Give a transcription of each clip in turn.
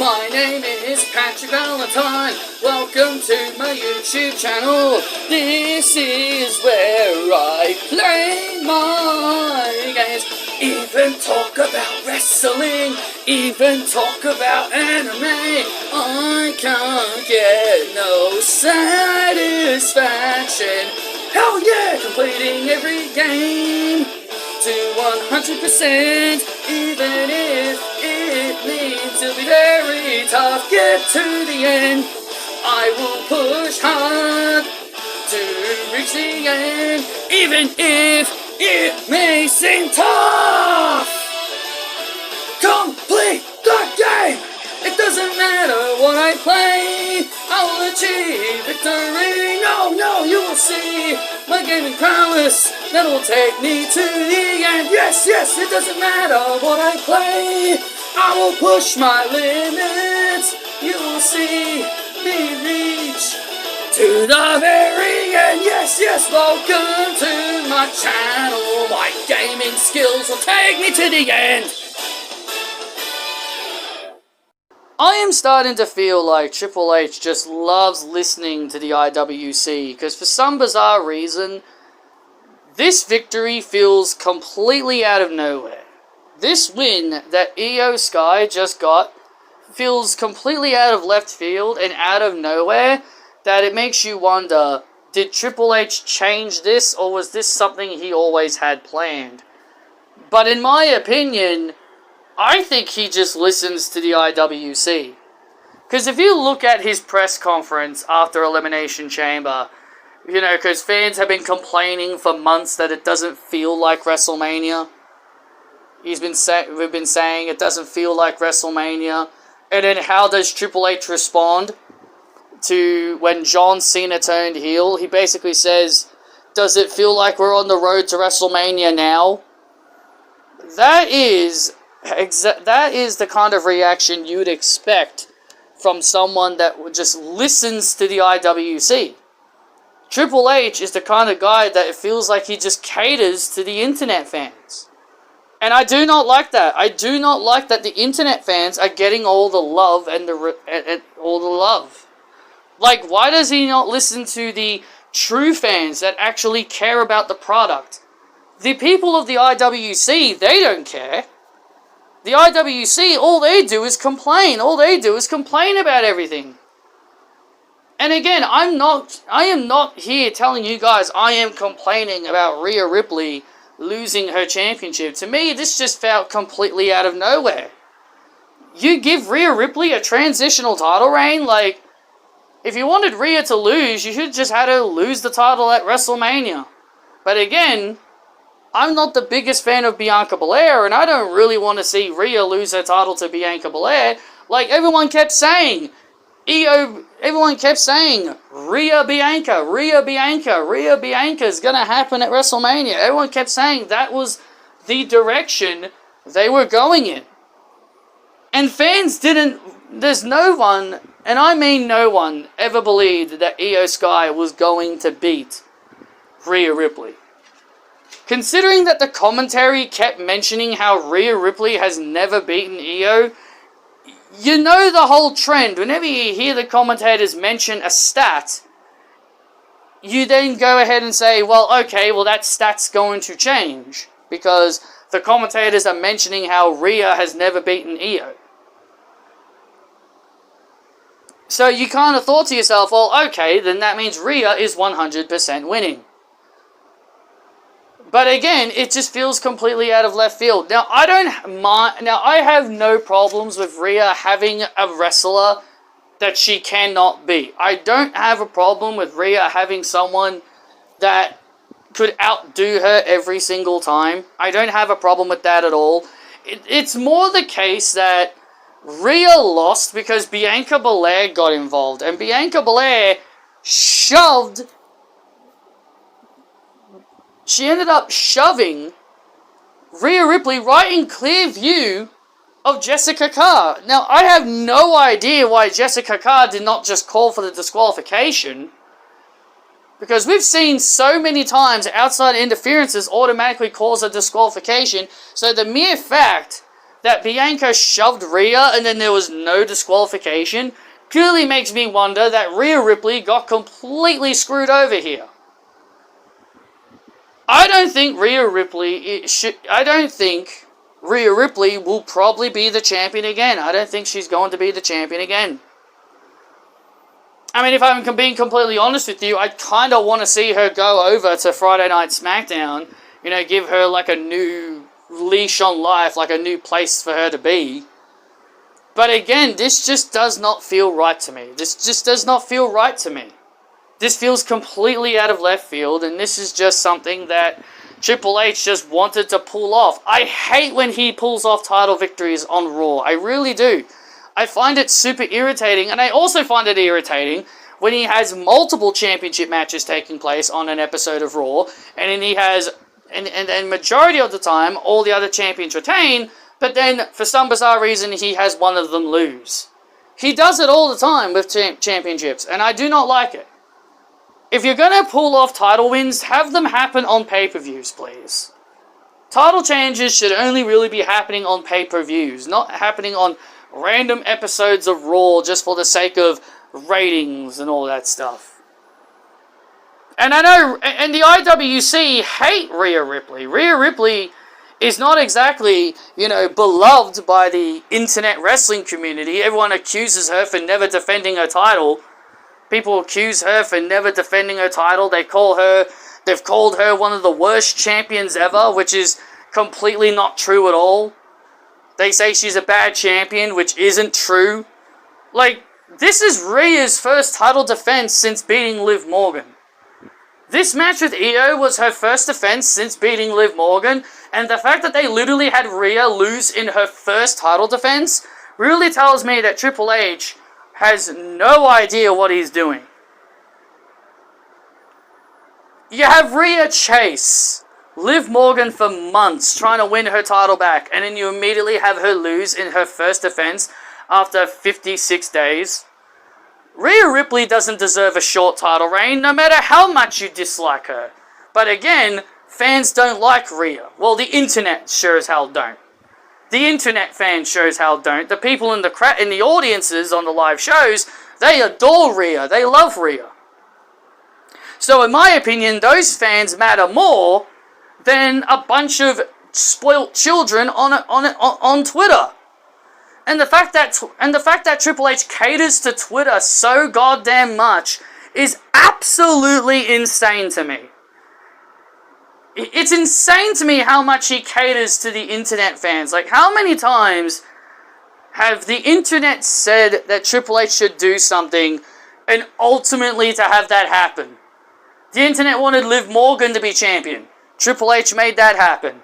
My name is Patrick Valentine. Welcome to my YouTube channel. This is where I play my games. Even talk about wrestling. Even talk about anime. I can't get no satisfaction. Hell yeah! Completing every game to 100%, even if it means it'll be very tough. Get to the end. I will push hard to reach the end, even if it may seem tough. Complete the game. It doesn't matter what I play, I will achieve victory. No, you will see my gaming prowess that will take me to the end. Yes, it doesn't matter what I play, I will push my limits. You will see me reach to the very end. Yes, welcome to my channel. My gaming skills will take me to the end. I am starting to feel like Triple H just loves listening to the IWC, because for some bizarre reason, this victory feels completely out of nowhere. This win that Iyo Sky just got feels completely out of left field and out of nowhere, that it makes you wonder, did Triple H change this, or was this something he always had planned? But in my opinion, I think he just listens to the IWC. Because if you look at his press conference after Elimination Chamber, you know, because fans have been complaining for months that it doesn't feel like WrestleMania. We've been saying it doesn't feel like WrestleMania. And then how does Triple H respond to when John Cena turned heel? He basically says, does it feel like we're on the road to WrestleMania now? That is the kind of reaction you'd expect from someone that just listens to the IWC. Triple H is the kind of guy that it feels like he just caters to the internet fans. And I do not like that. I do not like that the internet fans are getting all the love and all the love. Like, why does he not listen to the true fans that actually care about the product? The people of the IWC, they don't care. The IWC, all they do is complain. All they do is complain about everything. And again, I am not here telling you guys I am complaining about Rhea Ripley losing her championship. To me, this just felt completely out of nowhere. You give Rhea Ripley a transitional title reign? Like, if you wanted Rhea to lose, you should have just had her lose the title at WrestleMania. But again, I'm not the biggest fan of Bianca Belair, and I don't really want to see Rhea lose her title to Bianca Belair. Like, everyone kept saying, everyone kept saying, Rhea Bianca is going to happen at WrestleMania. Everyone kept saying that was the direction they were going in. And fans there's no one, and I mean no one, ever believed that Iyo Sky was going to beat Rhea Ripley. Considering that the commentary kept mentioning how Rhea Ripley has never beaten Iyo, you know the whole trend. Whenever you hear the commentators mention a stat, you then go ahead and say, well, okay, well, that stat's going to change, because the commentators are mentioning how Rhea has never beaten Iyo. So you kind of thought to yourself, well, okay, then that means Rhea is 100% winning. But again, it just feels completely out of left field. Now, I don't mind. Now, I have no problems with Rhea having a wrestler that she cannot beat. I don't have a problem with Rhea having someone that could outdo her every single time. I don't have a problem with that at all. It's more the case that Rhea lost because Bianca Belair got involved. And Bianca Belair she ended up shoving Rhea Ripley right in clear view of Jessica Carr. Now, I have no idea why Jessica Carr did not just call for the disqualification, because we've seen so many times outside interferences automatically cause a disqualification, so the mere fact that Bianca shoved Rhea and then there was no disqualification clearly makes me wonder that Rhea Ripley got completely screwed over here. I don't think Rhea Ripley will probably be the champion again. I don't think she's going to be the champion again. I mean, if I'm being completely honest with you, I kind of want to see her go over to Friday Night SmackDown. You know, give her like a new leash on life, like a new place for her to be. But again, this just does not feel right to me. This just does not feel right to me. This feels completely out of left field, and this is just something that Triple H just wanted to pull off. I hate when he pulls off title victories on Raw. I really do. I find it super irritating, and I also find it irritating when he has multiple championship matches taking place on an episode of Raw, and then he has, and majority of the time, all the other champions retain, but then, for some bizarre reason, he has one of them lose. He does it all the time with championships, and I do not like it. If you're going to pull off title wins, have them happen on pay-per-views, please. Title changes should only really be happening on pay-per-views, not happening on random episodes of Raw just for the sake of ratings and all that stuff. And I know, and the IWC hate Rhea Ripley. Rhea Ripley is not exactly, you know, beloved by the internet wrestling community. Everyone accuses her for never defending her title. People accuse her for never defending her title. They've called her one of the worst champions ever, which is completely not true at all. They say she's a bad champion, which isn't true. Like, this is Rhea's first title defense since beating Liv Morgan. This match with Iyo was her first defense since beating Liv Morgan, and the fact that they literally had Rhea lose in her first title defense really tells me that Triple H has no idea what he's doing. You have Rhea chase Liv Morgan for months trying to win her title back, and then you immediately have her lose in her first defense after 56 days. Rhea Ripley doesn't deserve a short title reign, no matter how much you dislike her. But again, fans don't like Rhea. Well, the internet sure as hell don't. The internet fans sure as hell don't. The people in the audiences on the live shows, they adore Rhea. They love Rhea. So in my opinion, those fans matter more than a bunch of spoilt children on Twitter. And the fact that Triple H caters to Twitter so goddamn much is absolutely insane to me. It's insane to me how much he caters to the internet fans. Like, how many times have the internet said that Triple H should do something and ultimately to have that happen? The internet wanted Liv Morgan to be champion. Triple H made that happen.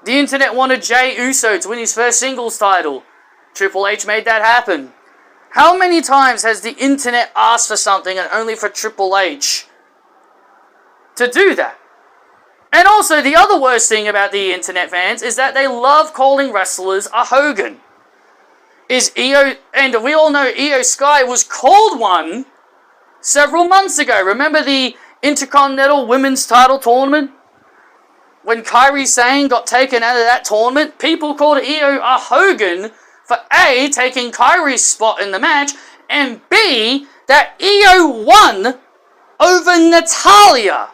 The internet wanted Jey Uso to win his first singles title. Triple H made that happen. How many times has the internet asked for something and only for Triple H to do that? And also, the other worst thing about the internet fans is that they love calling wrestlers a Hogan. And we all know Iyo Sky was called one several months ago. Remember the Intercontinental Women's Title Tournament? When Kairi Sane got taken out of that tournament, people called Iyo a Hogan for A, taking Kairi's spot in the match, and B, that Iyo won over Natalya.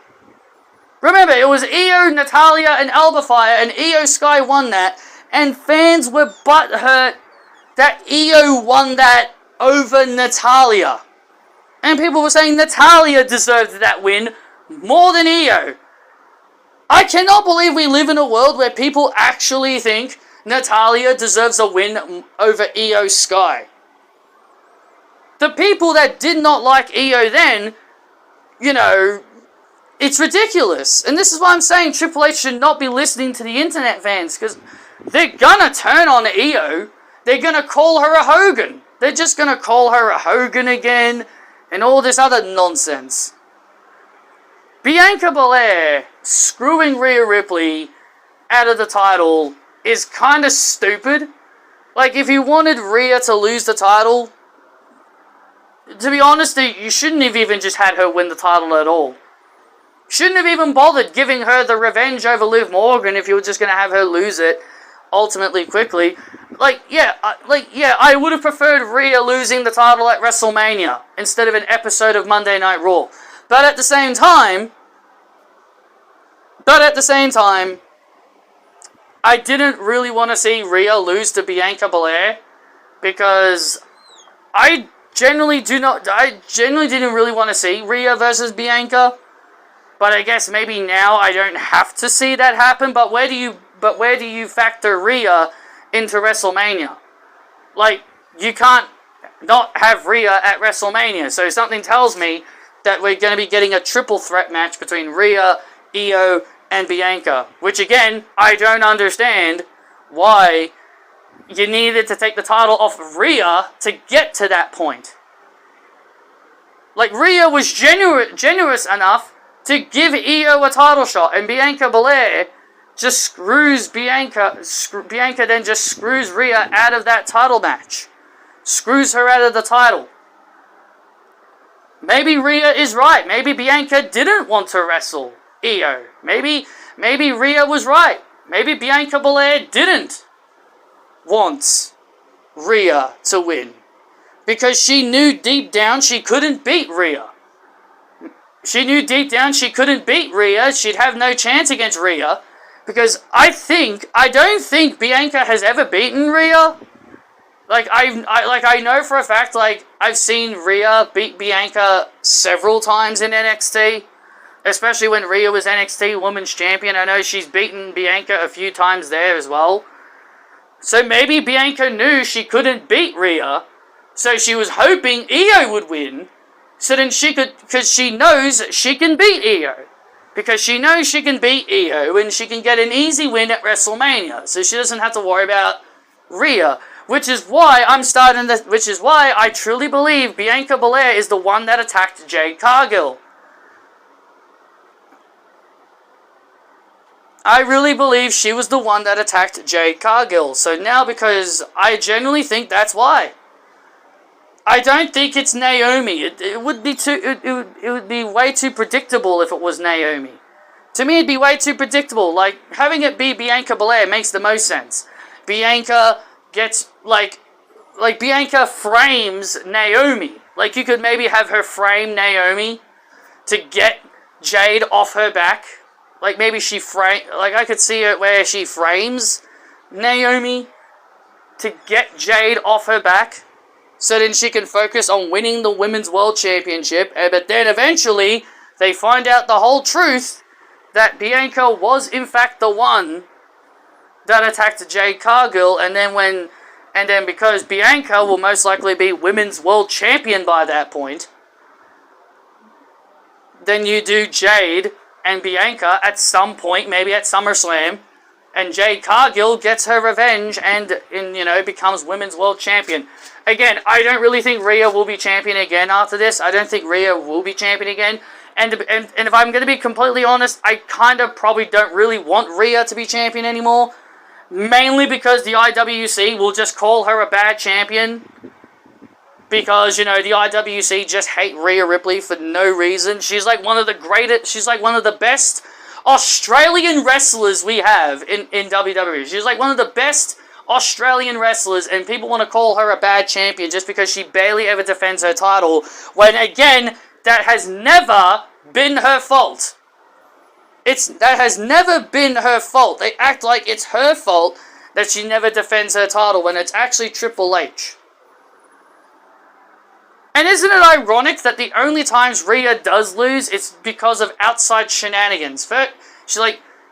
Remember, it was Iyo, Natalya, and Alba Fire, and Iyo Sky won that, and fans were butthurt that Iyo won that over Natalya. And people were saying Natalya deserved that win more than Iyo. I cannot believe we live in a world where people actually think Natalya deserves a win over Iyo Sky. The people that did not like Iyo then, you know, it's ridiculous. And this is why I'm saying Triple H should not be listening to the internet fans, because they're gonna turn on Iyo. They're gonna call her a Hogan. They're just gonna call her a Hogan again, and all this other nonsense. Bianca Belair screwing Rhea Ripley out of the title is kind of stupid. Like, if you wanted Rhea to lose the title, to be honest, you shouldn't have even just had her win the title at all. Shouldn't have even bothered giving her the revenge over Liv Morgan if you were just going to have her lose it. ultimately quickly. I would have preferred Rhea losing the title at WrestleMania instead of an episode of Monday Night Raw. But at the same time, I didn't really want to see Rhea lose to Bianca Belair because I genuinely didn't really want to see Rhea versus Bianca. But I guess maybe now I don't have to see that happen. But where do you factor Rhea into WrestleMania? Like, you can't not have Rhea at WrestleMania. So something tells me that we're going to be getting a triple threat match between Rhea, Iyo, and Bianca. Which, again, I don't understand why you needed to take the title off of Rhea to get to that point. Like, Rhea was generous enough to give Iyo a title shot, and Bianca Belair just screws Bianca then just screws Rhea out of that title match. Screws her out of the title. Maybe Rhea is right. Maybe Bianca didn't want to wrestle Iyo. Maybe Rhea was right. Maybe Bianca Belair didn't want Rhea to win. Because she knew deep down she couldn't beat Rhea. She knew deep down she couldn't beat Rhea. She'd have no chance against Rhea. Because I don't think Bianca has ever beaten Rhea. I know for a fact, I've seen Rhea beat Bianca several times in NXT. Especially when Rhea was NXT Women's Champion. I know she's beaten Bianca a few times there as well. So maybe Bianca knew she couldn't beat Rhea. So she was hoping Iyo would win. So then she could, because she knows she can beat Iyo. Because she knows she can beat Iyo and she can get an easy win at WrestleMania. So she doesn't have to worry about Rhea. Which is why I truly believe Bianca Belair is the one that attacked Jade Cargill. I really believe she was the one that attacked Jade Cargill. So now, because I genuinely think that's why. I don't think it's Naomi. It would be way too predictable if it was Naomi. To me, it'd be way too predictable. Like, having it be Bianca Belair makes the most sense. Bianca gets, Bianca frames Naomi. Like, you could maybe have her frame Naomi to get Jade off her back. Like, maybe I could see it where she frames Naomi to get Jade off her back. So then she can focus on winning the Women's World Championship. But then eventually, they find out the whole truth that Bianca was in fact the one that attacked Jade Cargill. And then because Bianca will most likely be Women's World Champion by that point, then you do Jade and Bianca at some point, maybe at SummerSlam, and Jade Cargill gets her revenge and becomes Women's World Champion. Again, I don't really think Rhea will be champion again after this. I don't think Rhea will be champion again. And if I'm going to be completely honest, I kind of probably don't really want Rhea to be champion anymore. Mainly because the IWC will just call her a bad champion. Because, the IWC just hate Rhea Ripley for no reason. She's like one of the best Australian wrestlers we have in WWE. She's like one of the best Australian wrestlers, and people want to call her a bad champion just because she barely ever defends her title, when, again, that has never been her fault. That has never been her fault. They act like it's her fault that she never defends her title, when it's actually Triple H. And isn't it ironic that the only times Rhea does lose, it's because of outside shenanigans?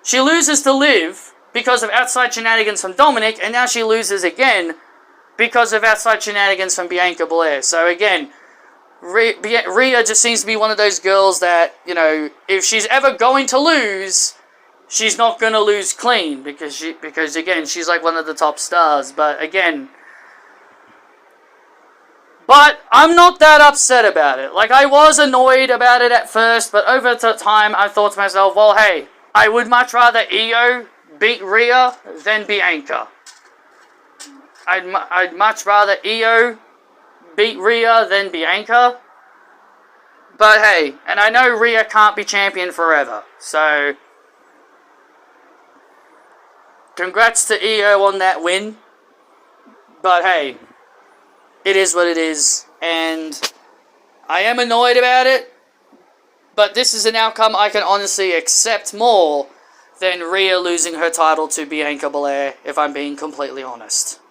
She loses to Liv because of outside shenanigans from Dominic, and now she loses again because of outside shenanigans from Bianca Belair. So again, Rhea just seems to be one of those girls that, if she's ever going to lose, she's not going to lose clean, because again, she's like one of the top stars. But I'm not that upset about it. I was annoyed about it at first, but over time, I thought to myself, well, hey, I would much rather Iyo beat Rhea than Bianca. I'd much rather Iyo beat Rhea than Bianca. But hey, and I know Rhea can't be champion forever, so congrats to Iyo on that win. But hey, it is what it is, and I am annoyed about it, but this is an outcome I can honestly accept more than Rhea losing her title to Bianca Belair, if I'm being completely honest.